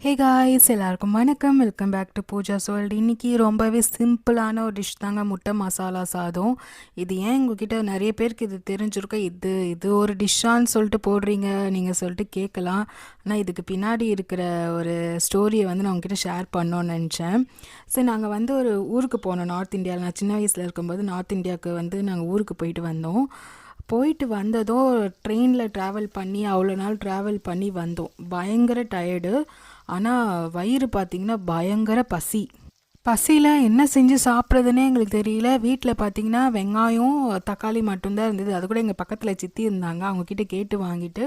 ஹே guys, எல்லாருக்கும் வணக்கம். Welcome back to Pooja's world. இன்றைக்கி ரொம்பவே சிம்பிளான ஒரு டிஷ் தாங்க, முட்டை மசாலா சாதம். இது ஏன் உங்ககிட்ட நிறைய பேருக்கு இது தெரிஞ்சிருக்கோம், இது ஒரு டிஷ்ஷான்னு சொல்லிட்டு போடுறீங்க நீங்கள் சொல்லிட்டு கேட்கலாம். ஆனால் இதுக்கு பின்னாடி இருக்கிற ஒரு ஸ்டோரியை வந்து நான் உங்ககிட்ட ஷேர் பண்ணோன்னு நினச்சேன். சரி, நாங்கள் வந்து ஒரு ஊருக்கு போனோம் நார்த் இந்தியாவில். நான் சின்ன வயசில் இருக்கும்போது நார்த் இந்தியாவுக்கு வந்து நாங்கள் ஊருக்கு போயிட்டு வந்தோம். போயிட்டு வந்ததும் ட்ரெயினில் ட்ராவல் பண்ணி அவ்வளோ நாள் ட்ராவல் பண்ணி வந்தோம். பயங்கர டயர்டு. ஆனால் வயிறு பார்த்திங்கன்னா பயங்கர பசி. பசியில் என்ன செஞ்சு சாப்பிட்றதுன்னே எங்களுக்கு தெரியல. வீட்டில் பார்த்திங்கன்னா வெங்காயம் தக்காளி மட்டும்தான் இருந்தது. அது கூட எங்கள் பக்கத்தில் சித்தி இருந்தாங்க. அவங்கக்கிட்ட கேட்டு வாங்கிட்டு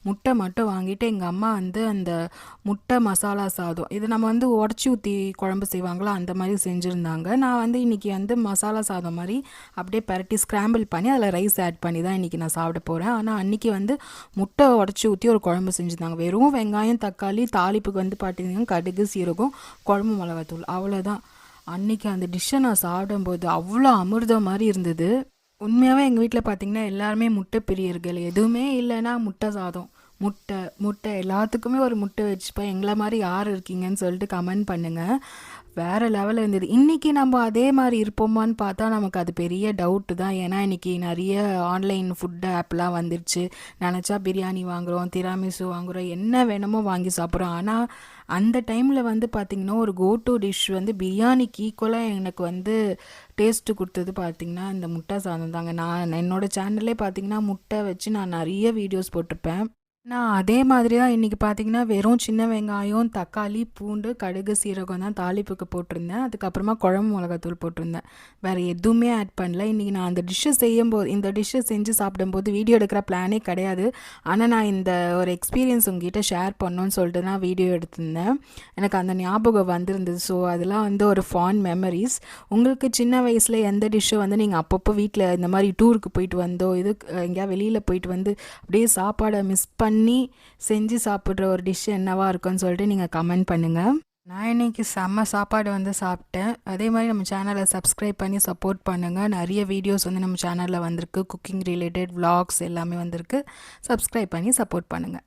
முட்டை மட்டும் வாங்கிட்டு எங்கள் அம்மா வந்து அந்த முட்டை மசாலா சாதம், இது நம்ம வந்து உடச்சி ஊற்றி குழம்பு செய்வாங்களோ அந்த மாதிரி செஞ்சுருந்தாங்க. நான் வந்து இன்றைக்கி வந்து மசாலா சாதம் மாதிரி அப்படியே பரட்டி ஸ்க்ராம்பிள் பண்ணி அதில் ரைஸ் ஆட் பண்ணி தான் இன்றைக்கி நான் சாப்பிட போகிறேன். ஆனால் அன்றைக்கி வந்து முட்டை உடச்சி ஊற்றி ஒரு குழம்பு செஞ்சுருந்தாங்க. வெறும் வெங்காயம் தக்காளி, தாளிப்புக்கு வந்து பார்த்திங்கன்னா கடுகு சீரகம் குழம்பு மிளகாத்தூள், அவ்வளோதான். அன்றைக்கி அந்த டிஷ்ஷை நான் சாப்பிடும்போது அவ்வளோ அமிர்தம் மாதிரி இருந்தது. உண்மையாகவே எங்கள் வீட்டில் பார்த்திங்கன்னா எல்லாருமே முட்டை பிரியர்கள். எதுவுமே இல்லைன்னா முட்டை சாதம், முட்டை முட்டை எல்லாத்துக்குமே ஒரு முட்டை வச்சுப்பேன். எங்களை மாதிரி யார் இருக்கீங்கன்னு சொல்லிட்டு கமெண்ட் பண்ணுங்கள். வேறு லெவலில் இருந்தது. இன்றைக்கி நம்ம அதே மாதிரி இருப்போமான்னு பார்த்தா நமக்கு அது பெரிய டவுட்டு தான். ஏன்னா இன்றைக்கி நிறைய ஆன்லைன் ஃபுட் ஆப்லாம் வந்துருச்சு. நினச்சா பிரியாணி வாங்குகிறோம், திராமிசு வாங்குகிறோம், என்ன வேணுமோ வாங்கி சாப்பிட்றோம். ஆனால் அந்த டைமில் வந்து பார்த்திங்கன்னா ஒரு கோ டு டிஷ் வந்து பிரியாணிக்கு ஈக்குவலாக எனக்கு வந்து டேஸ்ட்டு கொடுத்தது பார்த்திங்கன்னா இந்த முட்டை சாதம் தாங்க. நான் என்னோடய சேனல்லே பார்த்திங்கன்னா முட்டை வச்சு நான் நிறைய வீடியோஸ் போட்டிருப்பேன். நான் அதே மாதிரி தான் இன்றைக்கி பார்த்திங்கன்னா வெறும் சின்ன வெங்காயம் தக்காளி பூண்டு கடுகு சீரகம் தான் தாளிப்புக்கு போட்டிருந்தேன். அதுக்கப்புறமா குழம்பு மிளகாத்தூள் போட்டிருந்தேன். வேறு எதுவுமே ஆட் பண்ணல. இன்றைக்கி நான் அந்த டிஷ்ஷை இந்த டிஷ்ஷை செஞ்சு சாப்பிடும்போது வீடியோ எடுக்கிற பிளானே கிடையாது. ஆனால் நான் இந்த ஒரு எக்ஸ்பீரியன்ஸ் உங்ககிட்ட ஷேர் பண்ணோன்னு சொல்லிட்டு தான் வீடியோ எடுத்திருந்தேன். எனக்கு அந்த ஞாபகம் வந்திருந்தது. ஸோ அதெல்லாம் வந்து ஒரு ஃபாண்ட் மெமரிஸ். உங்களுக்கு சின்ன வயசில் எந்த டிஷ்ஷை வந்து நீங்கள் அப்பப்போ வீட்டில் இந்த மாதிரி டூருக்கு போயிட்டு வந்தோ எங்கேயா வெளியில் போயிட்டு வந்து அப்படியே சாப்பாடை மிஸ் பண்ணி செஞ்சு சாப்பிட்ற ஒரு டிஷ் என்னவா இருக்குன்னு சொல்லிட்டு நீங்கள் கமெண்ட் பண்ணுங்கள். நான் இன்றைக்கி செம்ம சாப்பாடு வந்து சாப்பிட்டேன். அதே மாதிரி நம்ம சேனலை சப்ஸ்கிரைப் பண்ணி சப்போர்ட் பண்ணுங்கள். நிறைய வீடியோஸ் வந்து நம்ம சேனலில் வந்திருக்கு. குக்கிங் ரிலேட்டட் vlogs எல்லாமே வந்திருக்கு. சப்ஸ்கிரைப் பண்ணி சப்போர்ட் பண்ணுங்கள்.